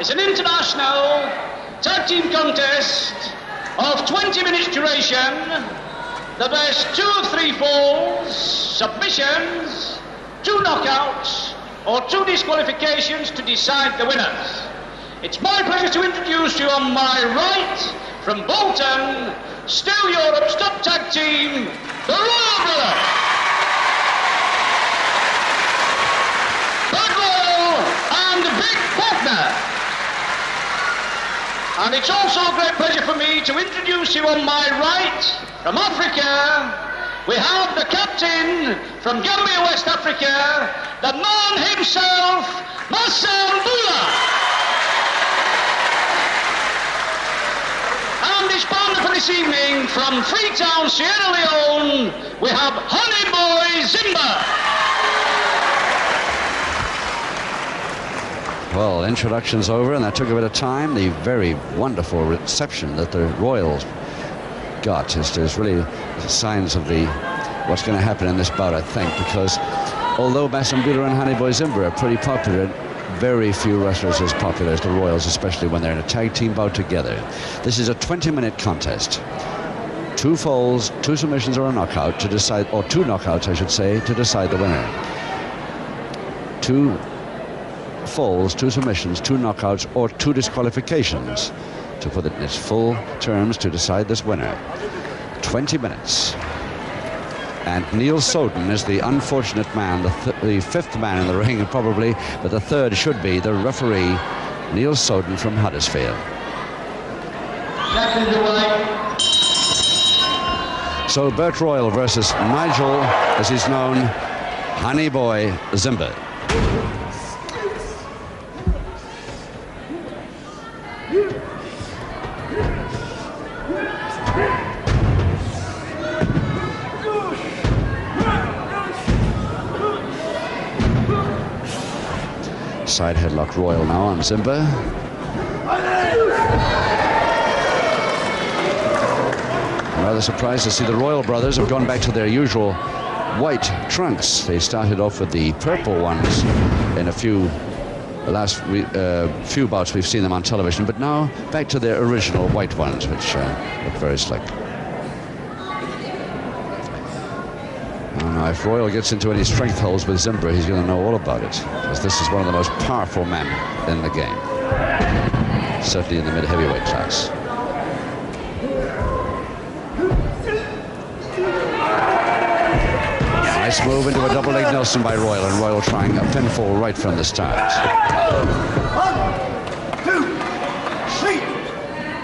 It's an international tag team contest of 20 minutes duration. The best 2 of 3 falls, submissions, 2 knockouts, or 2 disqualifications to decide the winners. It's my pleasure to introduce you on my right, from Bolton, still Europe's top tag team, the Royal Brothers. Bert Royal and Vic Faulkner. And it's also a great pleasure for me to introduce you on my right, from Africa, we have the captain from Gambia, West Africa, the man himself, Masambula. And his partner for this evening, from Freetown, Sierra Leone, we have Honey Boy Zimba. Well, introduction's over, and that took a bit of time. The very wonderful reception that the Royals got there's really signs of what's going to happen in this bout, I think, because although Masambula and Honey Boy Zimba are pretty popular, very few wrestlers as popular as the Royals, especially when they're in a tag team bout together. This is a 20-minute contest. 2 falls, 2 submissions, or a knockout to decide, or 2 knockouts, I should say, to decide the winner. 2 falls, 2 submissions, 2 knockouts, or 2 disqualifications, to put it in its full terms, to decide this winner. 20 minutes. And Neil Soden is the unfortunate man, the 5th man in the ring, probably, but the 3rd should be the referee, Neil Soden from Huddersfield. So Bert Royal versus Nigel, as he's known, Honey Boy Zimba. Side headlock Royal now on Zimba. I'm rather surprised to see the Royal brothers have gone back to their usual white trunks. They started off with the purple ones in the last few bouts we've seen them on television, but now back to their original white ones, which look very slick. If Royal gets into any strength holes with Zimba, he's going to know all about it, because this is one of the most powerful men in the game, certainly in the mid-heavyweight class. Nice move into a double leg Nelson by Royal, and Royal trying a pinfall right from the start. 1, 2, 3.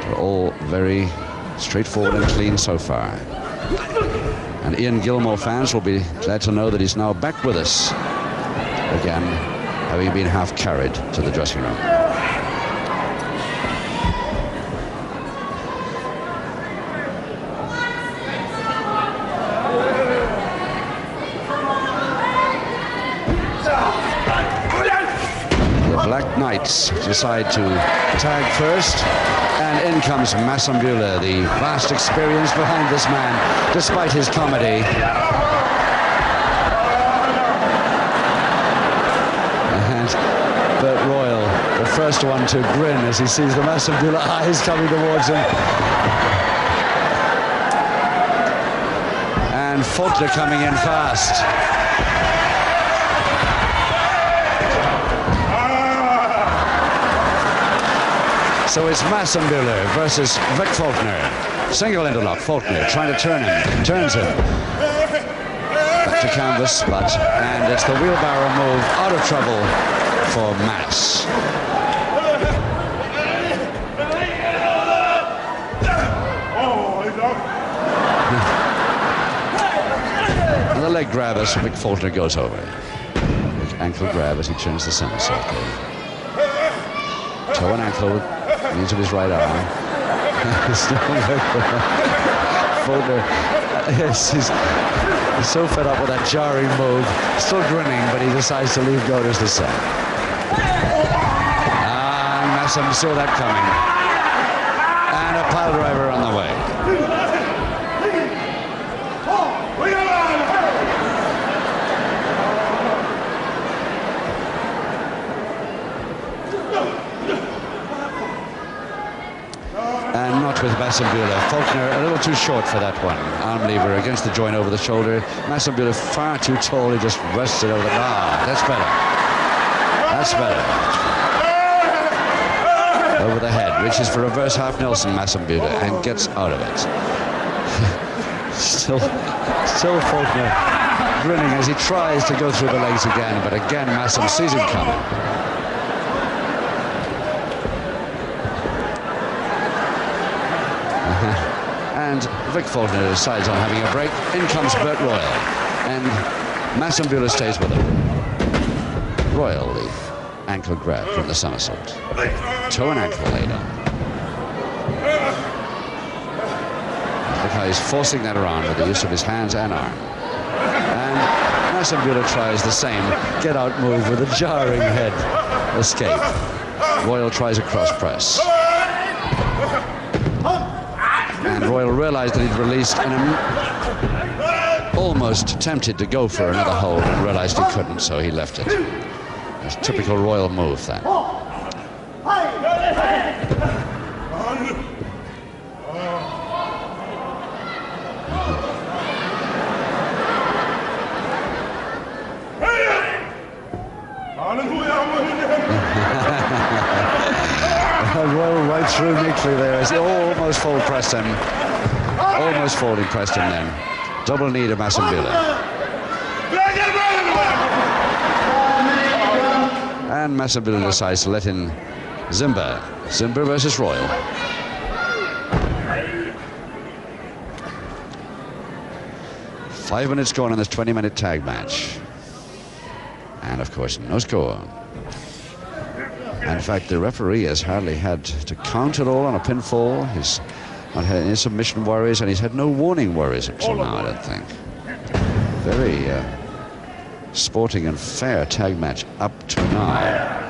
They're all very straightforward and clean so far. And Ian Gilmore fans will be glad to know that he's now back with us again, having been half carried to the dressing room. The Black Knights decide to tag first. And in comes Masambula, the vast experience behind this man, despite his comedy. And Bert Royal, the first one to grin as he sees the Masambula eyes coming towards him. And Faulkner coming in fast. So it's Masambula versus Vic Faulkner. Single interlock, Faulkner trying to turn him, turns him. Back to canvas, and it's the wheelbarrow move, out of trouble for Mass. And the leg grab as Vic Faulkner goes over. Big ankle grab as he turns the somersault. Toe and ankle. Use of his right arm. Faulkner, yes, he's so fed up with that jarring move. Still grinning, but he decides to leave go as the set. And Massam saw that coming. And a pile driver on the way. with Massenbuehler. Faulkner a little too short for that one. Arm lever against the joint over the shoulder. Massenbuehler far too tall. He just rests it over the... Ah, that's better. That's better. Over the head. Reaches for reverse half Nelson, Massenbuehler, and gets out of it. Still Faulkner grinning as he tries to go through the legs again, but again Massen sees him coming. And Vic Faulkner decides on having a break. In comes Bert Royal, and Massenbuehler stays with him. Royal, the ankle grab from the somersault. Toe and ankle laid on. Look how he's forcing that around with the use of his hands and arm. And Massenbuehler tries the same get-out move with a jarring head escape. Royal tries a cross press. And Royal realized that he'd released and almost tempted to go for another hold and realized he couldn't, so he left it. It's a typical Royal move, that. Royal right through neatly there as he almost fold pressed him. Almost folding pressed him then. Double knee to Massenbuehler. And Massenbuehler decides to let in Zimber. Zimber versus Royal. Five minutes gone in this 20-minute tag match. And of course, no score. In fact, the referee has hardly had to count at all on a pinfall. He's not had any submission worries, and he's had no warning worries up till now, I don't think. Very sporting and fair tag match up to now.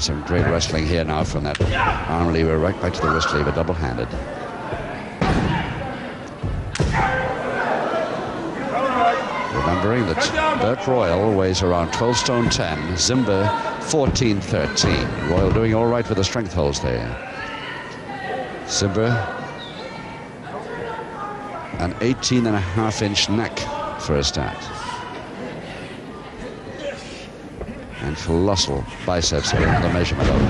Some great wrestling here now from that arm lever right back to the wrist lever, double-handed. Remembering that Bert Royal weighs around 12 stone 10, Zimber 14-13. Royal doing all right with the strength holds there. Zimber, an 18.5-inch neck for a start. And colossal biceps getting the measurement of it.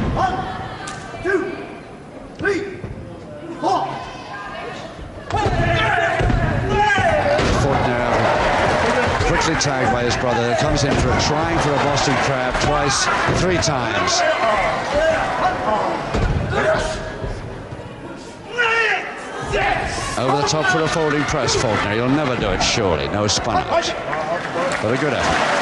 1, 2, 3, 4. Faulkner quickly tagged by his brother. Comes in for trying for a Boston Crab twice, 3 times. Over the top for a folding press, Faulkner. He'll never do it, surely. No spun out. But a good effort.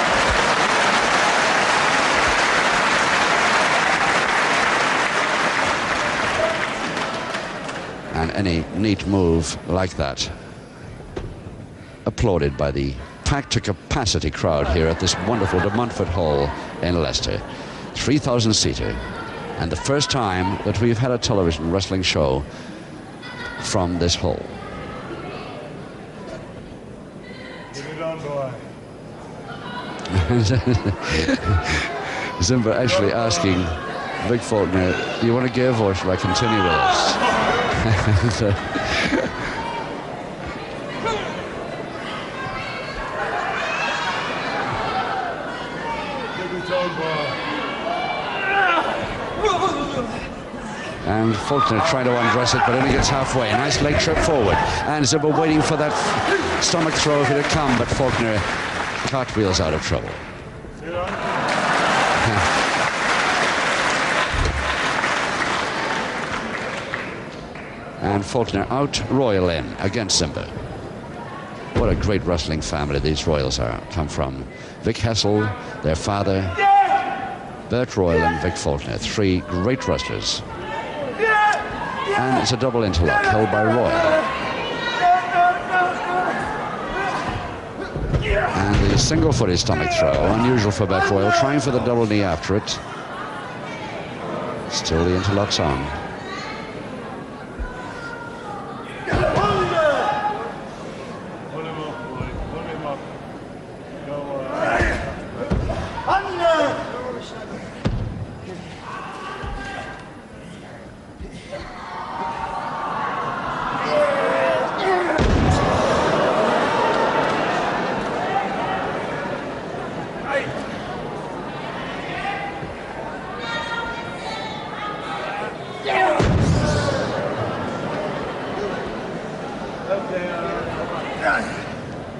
And any neat move like that, applauded by the packed to capacity crowd here at this wonderful De Montfort Hall in Leicester. 3,000-seater. And the first time that we've had a television wrestling show from this hall. Get it on, boy. Zimber actually asking Vic Faulkner, do you want to give or should I continue with this? And Faulkner trying to undress it, but only gets halfway. A nice leg trip forward. And Zimber waiting for that stomach throw to come, but Faulkner cartwheels out of trouble. And Faulkner out, Royal in against Zimber. What a great wrestling family these Royals come from. Vic Hessel, their father, Bert Royal and Vic Faulkner, 3 great wrestlers. And it's a double interlock held by Royal. And the single-footed stomach throw, unusual for Bert Royal, trying for the double knee after it. Still the interlock's on.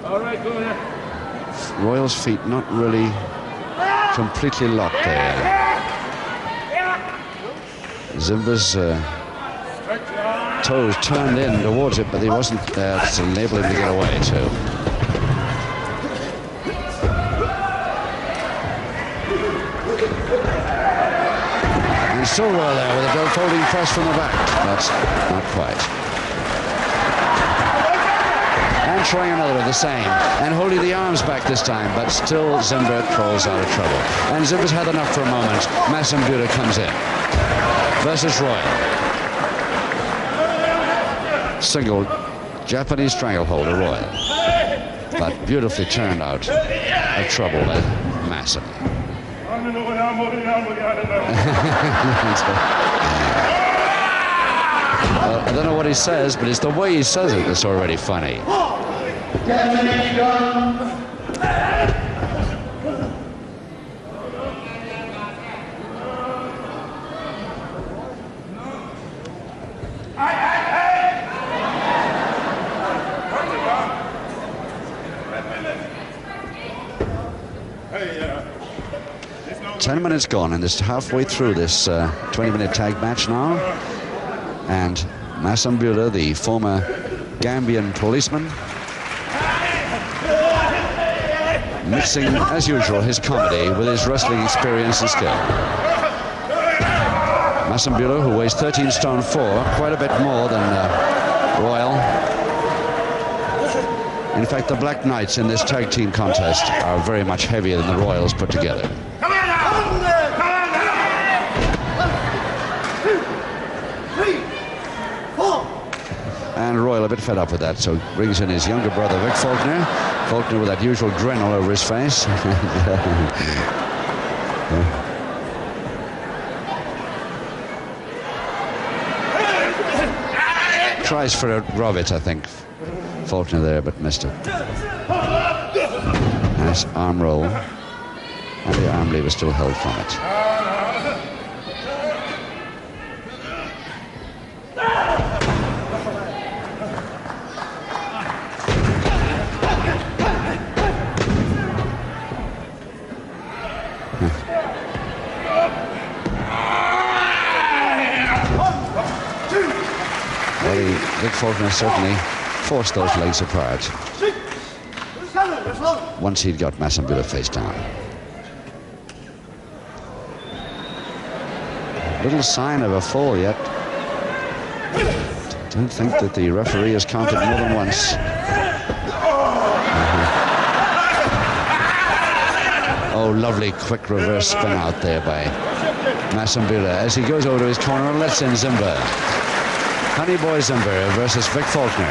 All right, go ahead. Royal's feet not really completely locked there. Zimba's toes turned in towards it, but he wasn't there to enable him to get away too. And still Royal there with a double folding press from the back. That's not quite. And trying another of the same, and holding the arms back this time, but still Zimba crawls out of trouble. And Zimba's had enough for a moment. Masambula comes in versus Royal. Single Japanese stranglehold of Royal, but beautifully turned out of trouble by Massam. I don't know what he says, but it's the way he says it that's already funny. Hey, 10 minutes gone, and it's halfway through this 20-minute tag match now. And Masambula, the former Gambian policeman, mixing, as usual, his comedy with his wrestling experience and skill. Masambula, who weighs 13 stone 4, quite a bit more than Royal. In fact, the Black Knights in this tag team contest are very much heavier than the Royals put together. And Royal a bit fed up with that, so brings in his younger brother, Vic Faulkner. Faulkner with that usual grin all over his face. Tries for a rub it, I think. Faulkner there, but missed it. Nice arm roll. And the arm lever still held from it. Vic Faulkner certainly forced those legs apart once he'd got Masambula face down. Little sign of a fall yet. Don't think that the referee has counted more than once. Oh, lovely quick reverse spin out there by Masambula as he goes over to his corner and lets in Zimba. Honey Boy Zimba versus Vic Faulkner.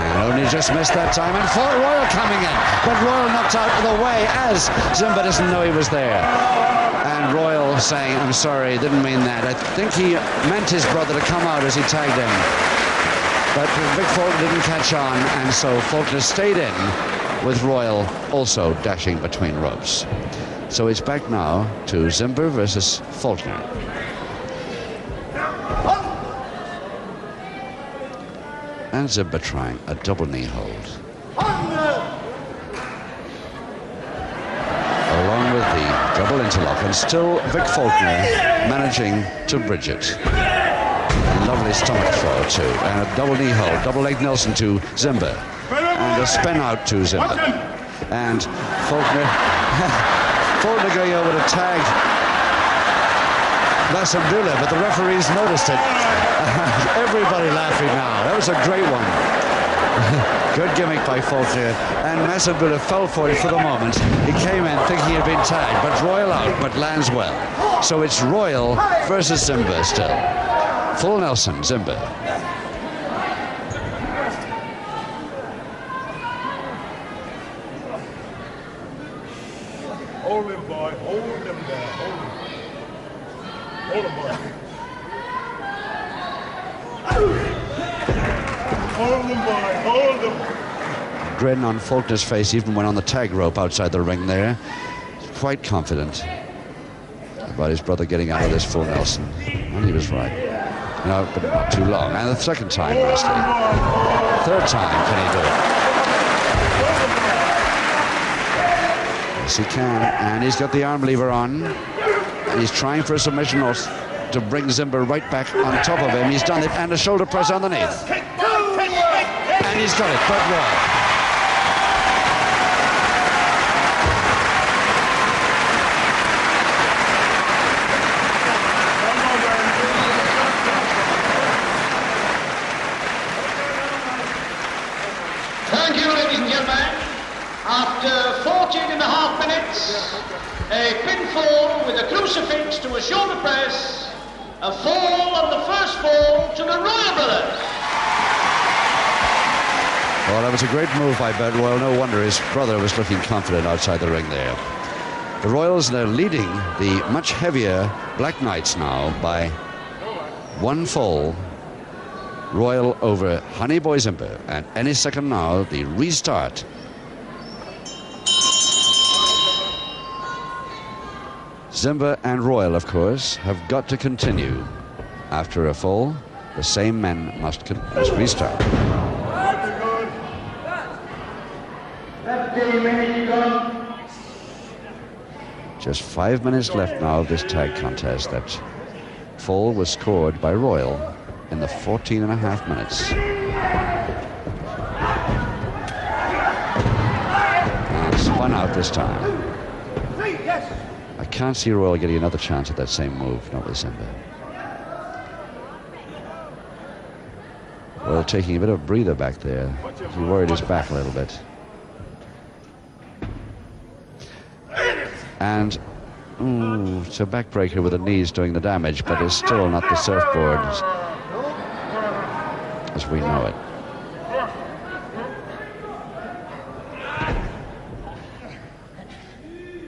And only just missed that time, and Royal coming in, but Royal knocked out of the way as Zimba doesn't know he was there. And Royal saying, "I'm sorry, didn't mean that. I think he meant his brother to come out as he tagged him." But Vic Faulkner didn't catch on, and so Faulkner stayed in with Royal also dashing between ropes. So it's back now to Zimba versus Faulkner. And Zimba trying a double knee hold. Along with the double interlock, and still Vic Faulkner managing to bridge it. A lovely stomach throw too, and a double knee hold, double leg Nelson to Zimba. And a spin out to Zimba. And Faulkner... Faulkner going over to tag Masambula, but the referees noticed it. Everybody laughing now. That was a great one. Good gimmick by Faulkner. And Masambula fell for it for the moment. He came in thinking he had been tagged, but Royal out, but lands well. So it's Royal versus Zimba still. Full Nelson, Zimba. Hold him, boy. Hold him there. Hold him. Hold him, boy. Hold him, boy. Hold him. Grin on Faulkner's face even when on the tag rope outside the ring there. Quite confident. about his brother getting out of this full Nelson, and he was right. No, but not too long. And the second time, Wesley. Third time, can he do it? Yes, he can. And he's got the arm lever on. And he's trying for a submission to bring Zimba right back on top of him. He's done it. And a shoulder press underneath. And he's got it. But well. Thank you, ladies and gentlemen. After 14.5 minutes, a pinfall with a crucifix to a shoulder press, a fall on the first fall to the Royal Brothers. Well, that was a great move by Bert Royal. No wonder his brother was looking confident outside the ring there. The Royals are leading the much heavier Black Knights now by one fall. Royal over Honey Boy Zimba, and any second now the restart. Zimba and Royal, of course, have got to continue. After a fall, the same men must restart. Just 5 minutes left now of this tag contest. That fall was scored by Royal in the 14.5 minutes. And spun out this time. I can't see Royal getting another chance at that same move, not with Zimba. Royal taking a bit of a breather back there. He worried his back a little bit. And it's a backbreaker with the knees doing the damage, but it's still not the surfboard as we know it.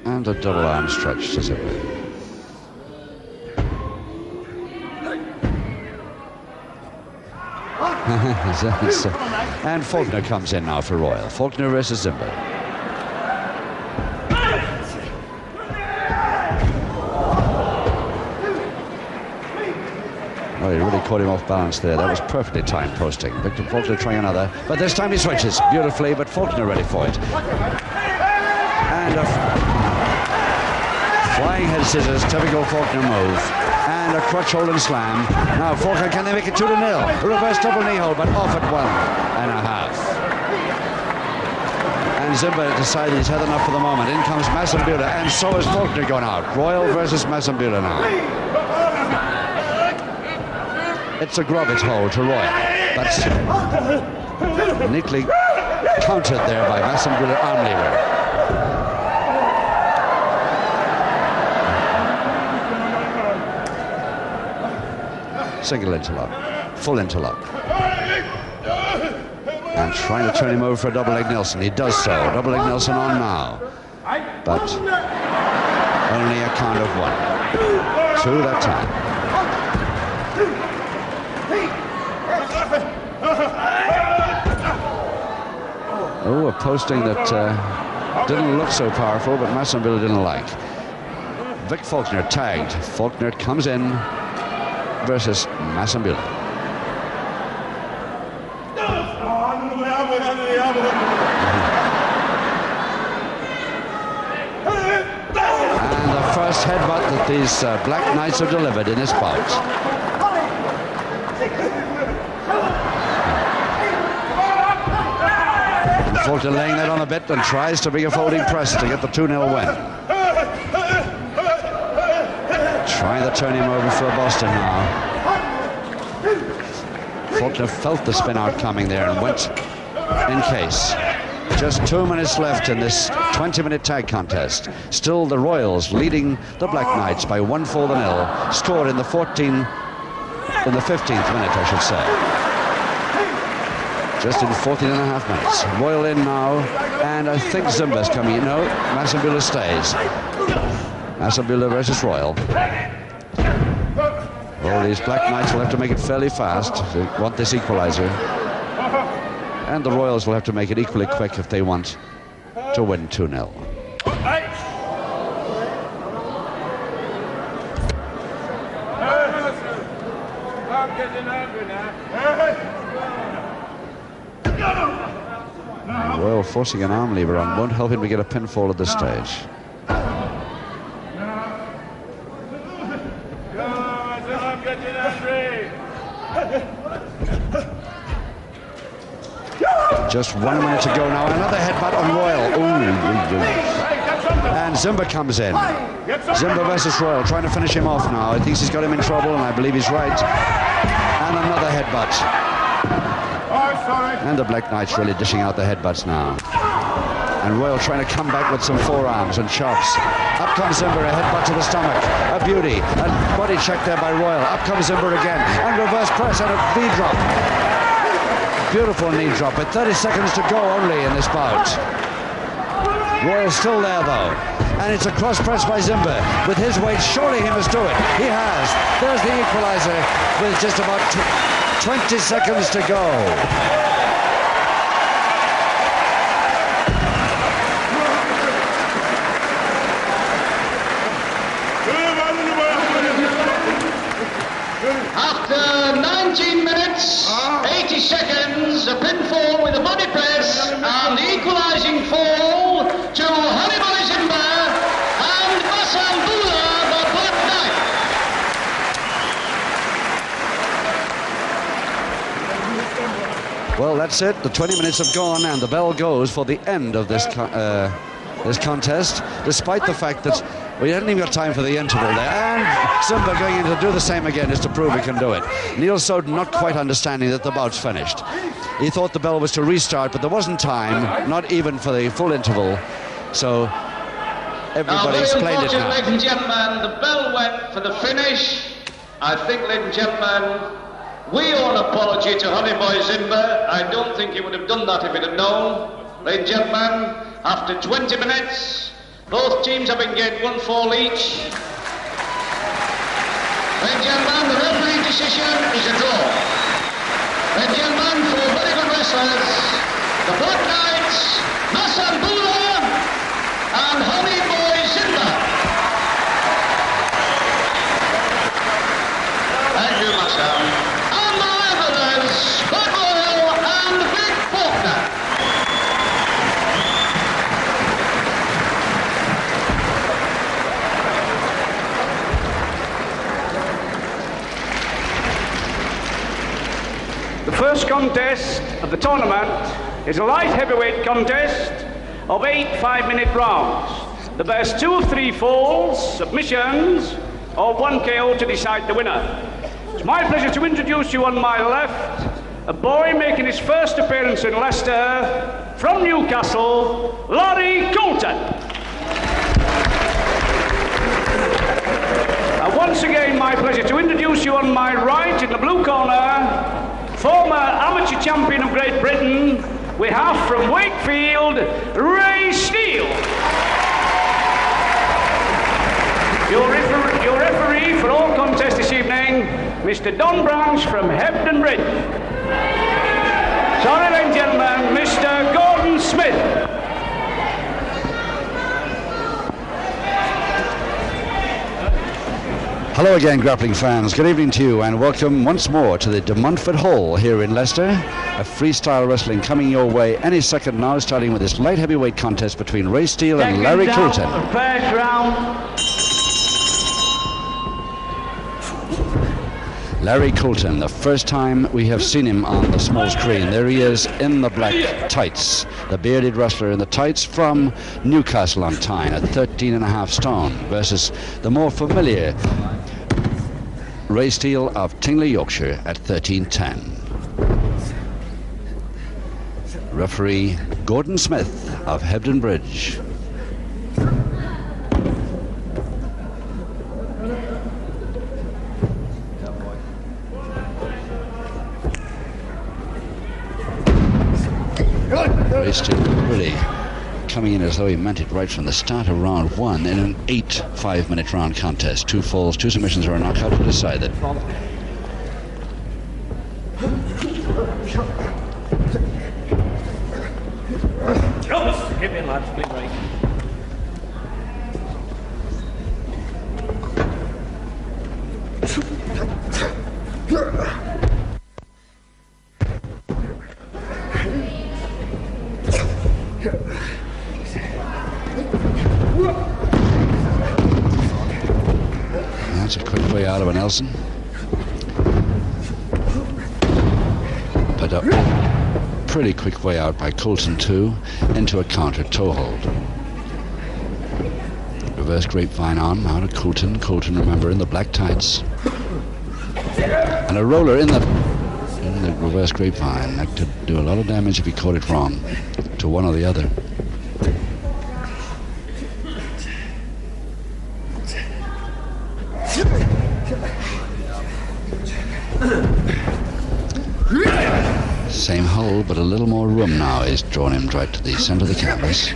And a double arm stretch to Zimba. And Faulkner comes in now for Royal. Faulkner versus Zimba. Oh, he really caught him off balance there. That was perfectly timed posting. Victor Faulkner trying another, but this time he switches beautifully, but Faulkner ready for it. And a flying head scissors, typical Faulkner move. And a crutch hold and slam. Now Faulkner, can they make it 2-0? Reverse double knee hold, but off at 1.5. And Zimba decided he's had enough for the moment. In comes Masambula, and so is Faulkner going out. Royal versus Masambula now. It's a Grovitz hold to Royal. That's neatly countered there by Masambula arm lever. Single interlock, full interlock. And trying to turn him over for a double leg Nelson. He does so. Double leg Nelson on now. But only a count of 1. 2 that time. Oh, a posting that didn't look so powerful, but Masambula didn't like. Vic Faulkner tagged. Faulkner comes in versus Masambula. And the first headbutt that these Black Knights have delivered in this bout. Faulkner laying that on a bit and tries to bring a folding press to get the 2-0 win. Trying to turn him over for Boston now. Faulkner felt the spin out coming there and went in case. Just 2 minutes left in this 20-minute tag contest. Still the Royals leading the Black Knights by 1-0, scored in the 15th minute, I should say. Just in 14.5 minutes. Royal in now, and I think Zimba's coming. No, Masambula stays. Masambula versus Royal. Well, these Black Knights will have to make it fairly fast. They want this equalizer. And the Royals will have to make it equally quick if they want to win 2-0. Royal forcing an arm lever on won't help him to get a pinfall at this stage. Just 1 minute to go now. Another headbutt on Royal. Ooh. And Zimba comes in. Zimba versus Royal, trying to finish him off now. He thinks he's got him in trouble, and I believe he's right. And another headbutt. And the Black Knight's really dishing out the headbutts now. And Royal trying to come back with some forearms and chops. Up comes Zimba, a headbutt to the stomach. A beauty. A body check there by Royal. Up comes Zimba again. And reverse press and a knee drop. Beautiful knee drop, but 30 seconds to go only in this bout. Royal's still there though. And it's a cross press by Zimba. With his weight, surely he must do it. He has. There's the equalizer with just about 20 seconds to go. After 19 minutes, 80 seconds, a pinfall with a body press and the equalising fall to Hannibal Zimba and Masambula, the Black Knight. Well, that's it. The 20 minutes have gone and the bell goes for the end of this contest, despite the fact that we hadn't even got time for the interval there. And Zimba going in to do the same again is to prove he can do it. Neil Soden not quite understanding that the bout's finished. He thought the bell was to restart, but there wasn't time, not even for the full interval. So everybody explained it now. Ladies and gentlemen, the bell went for the finish. I think, ladies and gentlemen, we owe an apology to Honey Boy Zimba. I don't think he would have done that if he'd have known. Ladies and gentlemen, after 20 minutes, both teams have been getting 1 fall each. Ladies and gentlemen, the referee decision is a draw. Ladies and gentlemen, 4 very good wrestlers, the Black Knights, Masambula and Honey Boy Zimba. Thank you, Masam. And the revelers, Bud Royal and Vic Faulkner. The first contest of the tournament is a light heavyweight contest of 8 5-minute rounds. The best 2 of 3 falls, submissions, or 1 KO to decide the winner. It's my pleasure to introduce you on my left, a boy making his first appearance in Leicester, from Newcastle, Larry Coulton. And once again, my pleasure to introduce you on my right, in the blue corner, former amateur champion of Great Britain, we have from Wakefield, Ray Steele. Your referee for all contests this evening, Mr. Don Branch from Hebden Bridge. Sorry, ladies and gentlemen, Mr. Gordon Smith. Hello again, grappling fans. Good evening to you, and welcome once more to the De Montfort Hall here in Leicester. A freestyle wrestling coming your way any second now, starting with this light heavyweight contest between Ray Steele and Larry Coulton. First round. Larry Coulton, the first time we have seen him on the small screen. There he is in the black tights, the bearded wrestler in the tights from Newcastle on Tyne at 13.5 stone versus the more familiar Ray Steele of Tingley, Yorkshire at 13.10. Referee Gordon Smith of Hebden Bridge. Ray Steele really coming in as though he meant it right from the start of round 1 in an 8 5-minute round contest. 2 falls, 2 submissions, or a knockout to decide it. Give me a lads, please, Ray. That's a quick way out of a Nelson. But a pretty quick way out by Coulton too, into a counter toe hold. Reverse grapevine on, now to Coulton. Coulton, remember, in the black tights. And a roller in the reverse grapevine. That could do a lot of damage if he caught it wrong to one or the other. Same hole, but a little more room now is drawn him right to the center of the canvas.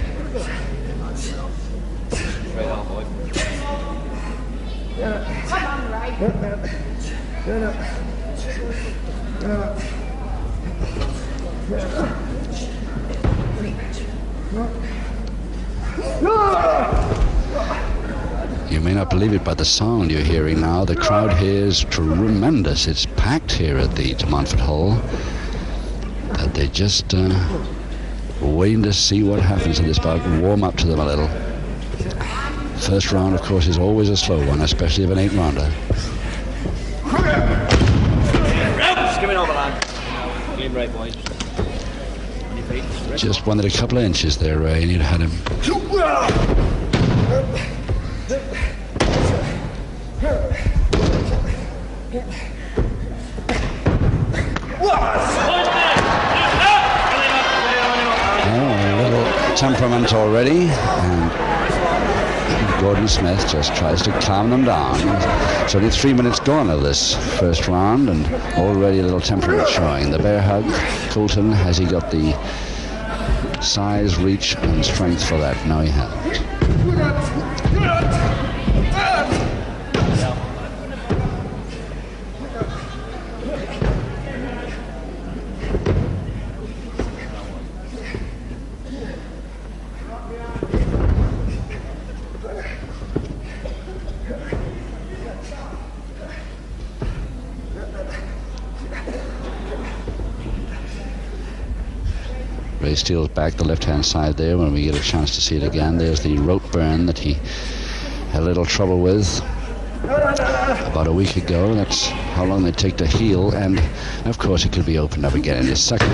You may not believe it by the sound you're hearing now. The crowd here is tremendous. It's packed here at the De Montfort Hall. That they just waiting to see what happens in this bout and warm up to them a little. First round, of course, is always a slow one, especially if an 8-rounder. Just wanted a couple of inches there, Ray, and you'd had him. Temperament already, and Gordon Smith just tries to calm them down. It's only 3 minutes gone of this first round, and already a little temperament showing. The bear hug, Coulton, has he got the size, reach, and strength for that? No, he hasn't. Ray Steele's back the left-hand side there when we get a chance to see it again. There's the rope burn that he had a little trouble with about a week ago. That's how long they take to heal, and of course it could be opened up again in his second.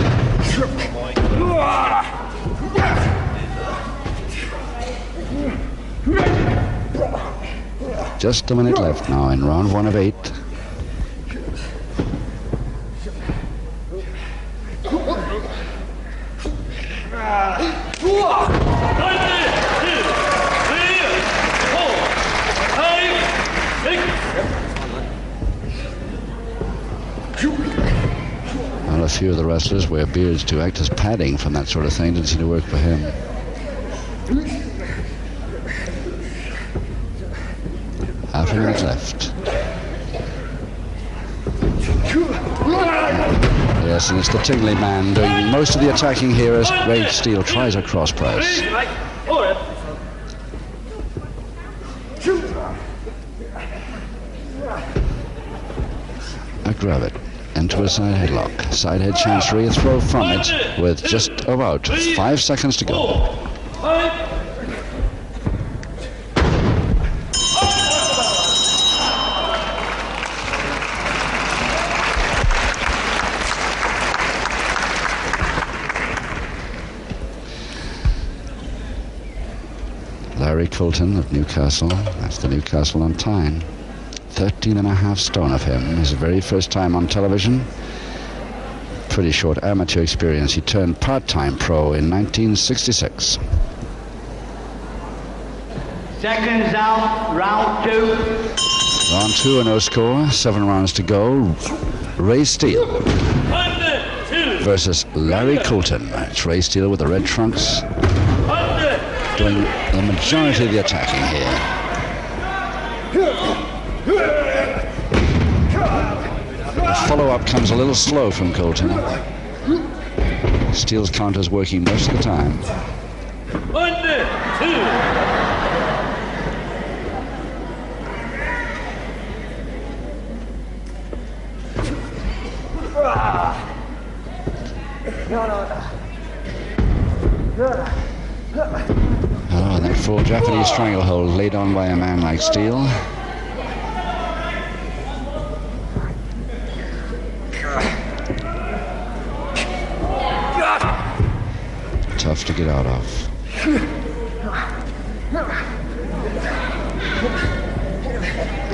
Just a minute left now in round 1 of 8. Well, a few of the wrestlers wear beards to act as padding from that sort of thing. Didn't seem to work for him. Half a minute left. Yes, and it's the Tingley man doing most of the attacking here as Ray Steele tries a cross press. A grab it into a side headlock. Side head chancery, a throw from it with just about 5 seconds to go. Larry Coulton of Newcastle. That's the Newcastle on Tyne. 13.5 stone of him. His very first time on television. Pretty short amateur experience. He turned part-time pro in 1966. Seconds out, round 2. Round 2 and no score. 7 rounds to go. Ray Steele versus Larry Coulton. It's Ray Steele with the red trunks doing the majority of the attacking here. The follow-up comes a little slow from Coulton. Steele's counter's working most of the time. 1, 2. Oh, that full Japanese stranglehold laid on by a man like Steele. tough to get out of.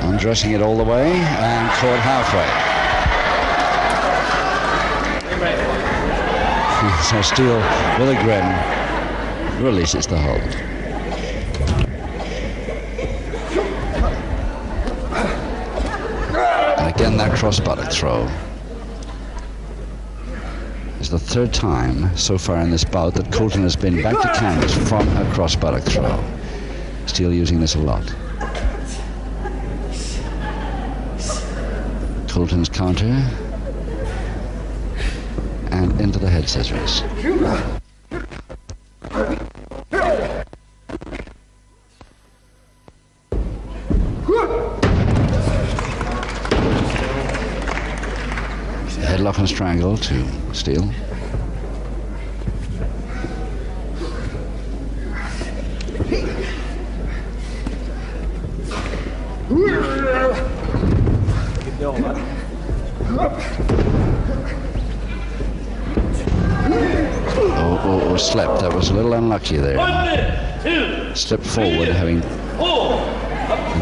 Undressing it all the way and caught halfway. So Steele, with a grin, releases the hold. And again, that cross buttock throw. It's the third time so far in this bout that Coulton has been back to canvas from a cross buttock throw. Steele using this a lot. Coulton's counter. And into the head scissors. Headlock and strangle to Steele. Oh, slept. That was a little unlucky there. Slipped forward, having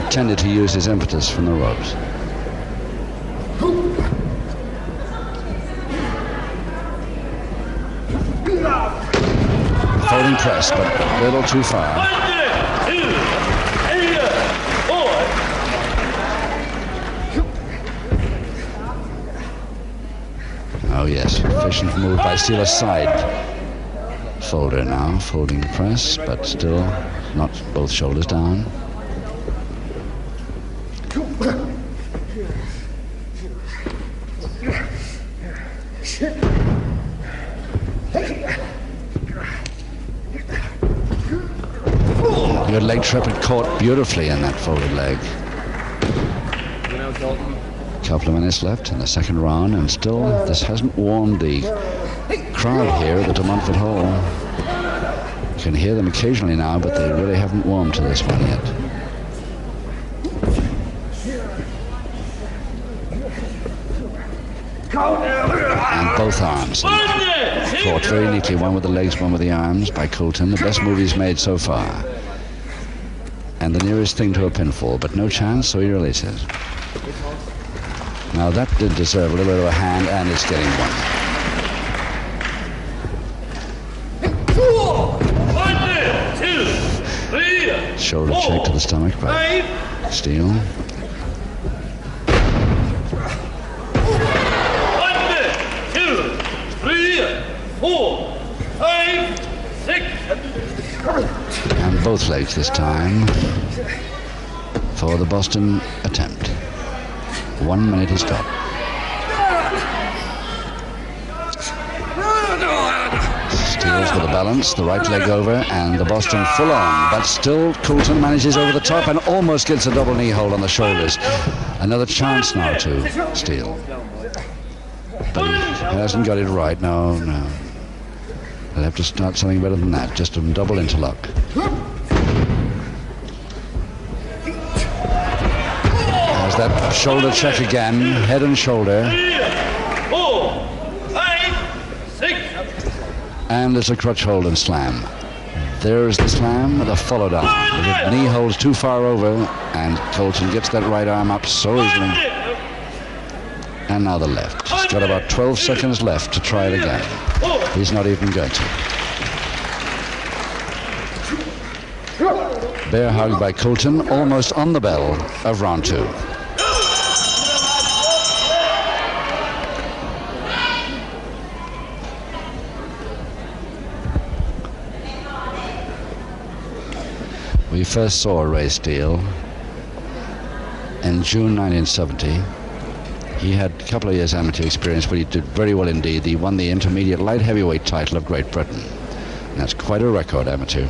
intended to use his impetus from the ropes. Folding press, but a little too far. Oh yes, efficient move by Steele, side folder now, folding press, but still not both shoulders down. Good leg trip, and caught beautifully in that folded leg. Couple of minutes left in the second round, and still this hasn't warmed the crowd here at the De Montfort Hall. You can hear them occasionally now, but they really haven't warmed to this one yet. And both arms. And fought very neatly, one with the legs, one with the arms, by Coulton. The best move he's made so far. And the nearest thing to a pinfall, but no chance, so he releases. Now that did deserve a little bit of a hand, and it's getting one. Shoulder check to the stomach by Steele. 1, 2, 3, 4, 5, 6. And both legs this time for the Boston attempt. 1 minute is gone. Steele's with the balance, the right leg over, and the Boston full on, but still Coulton manages over the top and almost gets a double knee hold on the shoulders. Another chance now to Steele. But he hasn't got it right, no. They'll have to start something better than that, just a double interlock. There's that shoulder check again, head and shoulder. 3, 4, 5, 6. And there's a crutch hold and slam. There's the slam with a followed arm. The knee holds too far over, and Coulton gets that right arm up so easily. And now the left. He's got about 12 seconds left to try it again. He's not even going to. Bear hug by Coulton, almost on the bell of round 2. We first saw Ray Steele in June 1970. He had a couple of years amateur experience, but he did very well indeed. He won the intermediate light heavyweight title of Great Britain. And that's quite a record, amateur.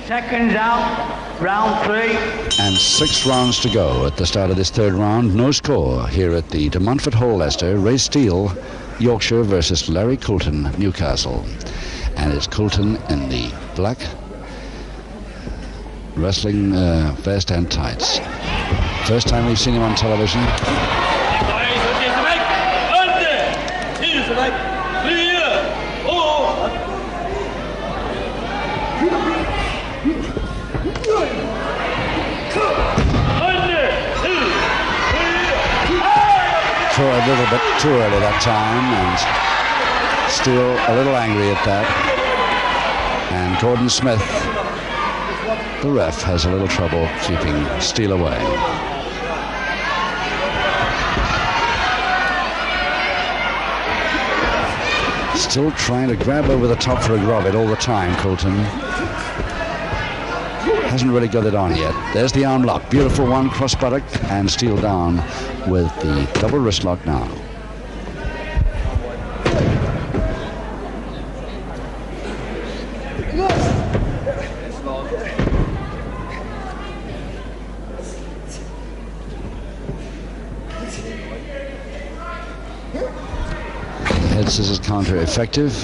Seconds out, round 3. And 6 rounds to go at the start of this third round. No score here at the De Montfort Hall, Leicester. Ray Steele, Yorkshire versus Larry Coulton, Newcastle. And it's Coulton in the black wrestling vest and tights. First time we've seen him on television. 1, 2, 3, little bit too early that time, and Steele a little angry at that. And Gordon Smith, the ref, has a little trouble keeping Steele away. Still trying to grab over the top for a Grovitt all the time, Coulton. Hasn't really got it on yet. There's the arm lock. Beautiful one, cross buttock, and Steele down with the double wrist lock now. Head scissors counter effective.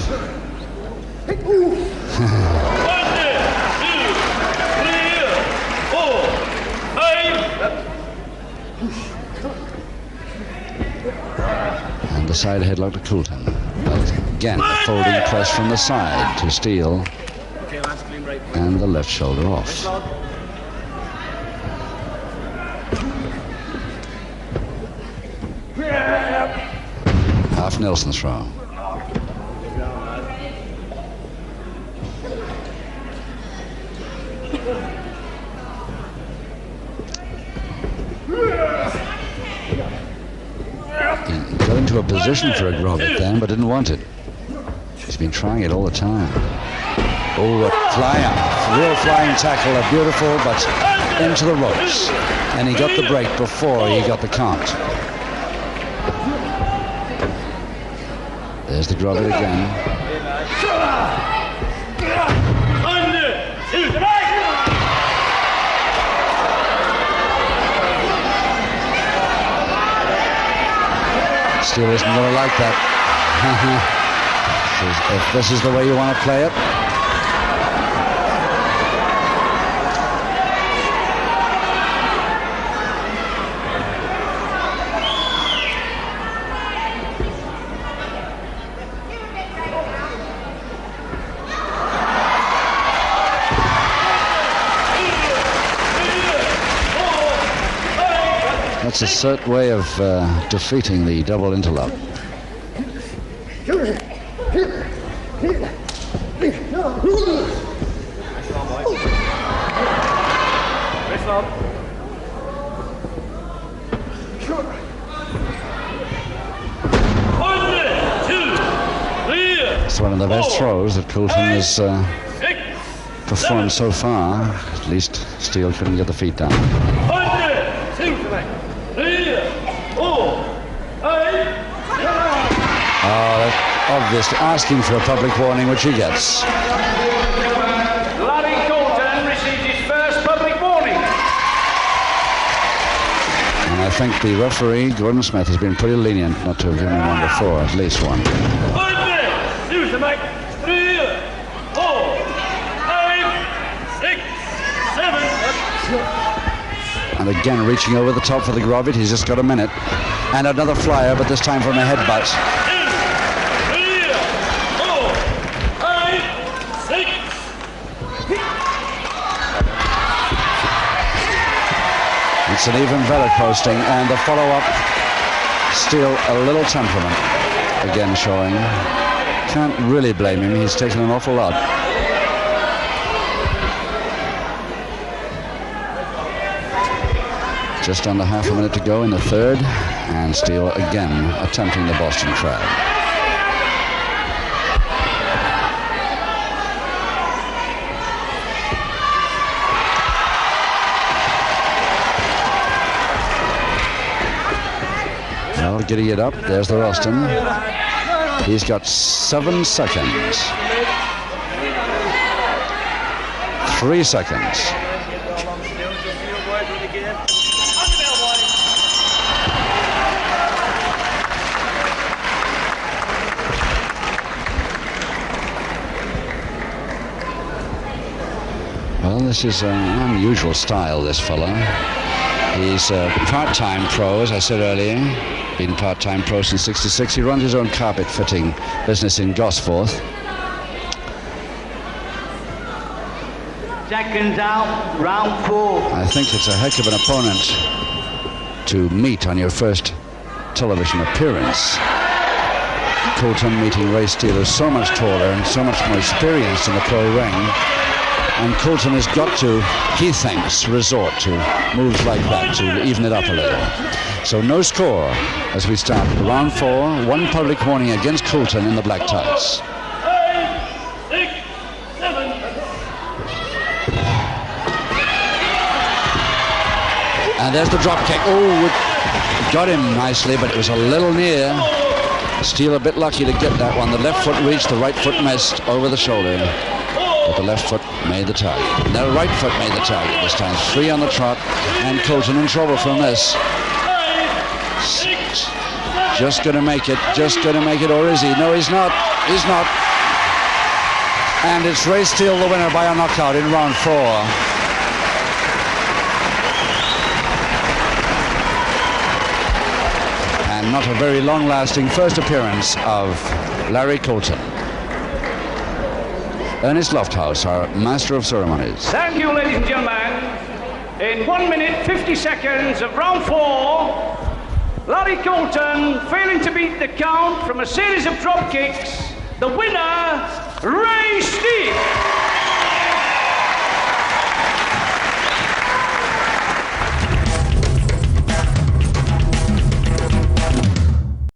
And the side headlock to Coulton. Again, the folding press from the side to Steele. And the left shoulder off. Half Nelson throw. He got into a position for a Grovitt then, but didn't want it. He's been trying it all the time. Oh, a flyer. Real flying tackle, a beautiful, but into the ropes. And he got the break before he got the count. There's the Grovitt again. Steele isn't going to like that. If this is the way you want to play it. That's a certain way of defeating the double interlock. It's one of the best throws that Coulton has performed so far. At least Steele couldn't get the feet down. Oh, that's obviously asking for a public warning, which he gets. Larry Coulton received his first public warning. And I think the referee, Gordon Smith, has been pretty lenient not to have given him one before, at least one. And again, reaching over the top for the Grovitt. He's just got a minute. And another flyer, but this time from a headbutt. It's an even Vela posting, and the follow-up, still a little temperament. Again showing. Can't really blame him. He's taken an awful lot. Just under half a minute to go in the third, and Steele again attempting the Boston Crab. Well, getting it up, there's the Roston. He's got 7 seconds. 3 seconds. Well, this is an unusual style, this fella. He's a part-time pro, as I said earlier. Been part-time pro since '66. He runs his own carpet fitting business in Gosforth. Seconds out, round 4. I think it's a heck of an opponent to meet on your first television appearance. Coulton meeting Ray Steele is so much taller and so much more experienced in the pro ring. And Coulton has got to, he thinks, resort to moves like that to even it up a little. So no score as we start round 4. One public warning against Coulton in the black tights. 5, 6, 7. And there's the drop kick. Oh, got him nicely, but it was a little near. Steele a bit lucky to get that one. The left foot reached, the right foot missed over the shoulder. But the left foot made the target. And the right foot made the target this time. 3 on the trot, and Coulton in trouble from this. Just going to make it, or is he? No, he's not. He's not. And it's Ray Steele the winner by a knockout in round 4. And not a very long-lasting first appearance of Larry Coulton. Ernest Lofthouse, our master of ceremonies. Thank you, ladies and gentlemen. In 1 minute, 50 seconds of round 4, Larry Coulton failing to beat the count from a series of drop kicks. The winner, Ray Steele.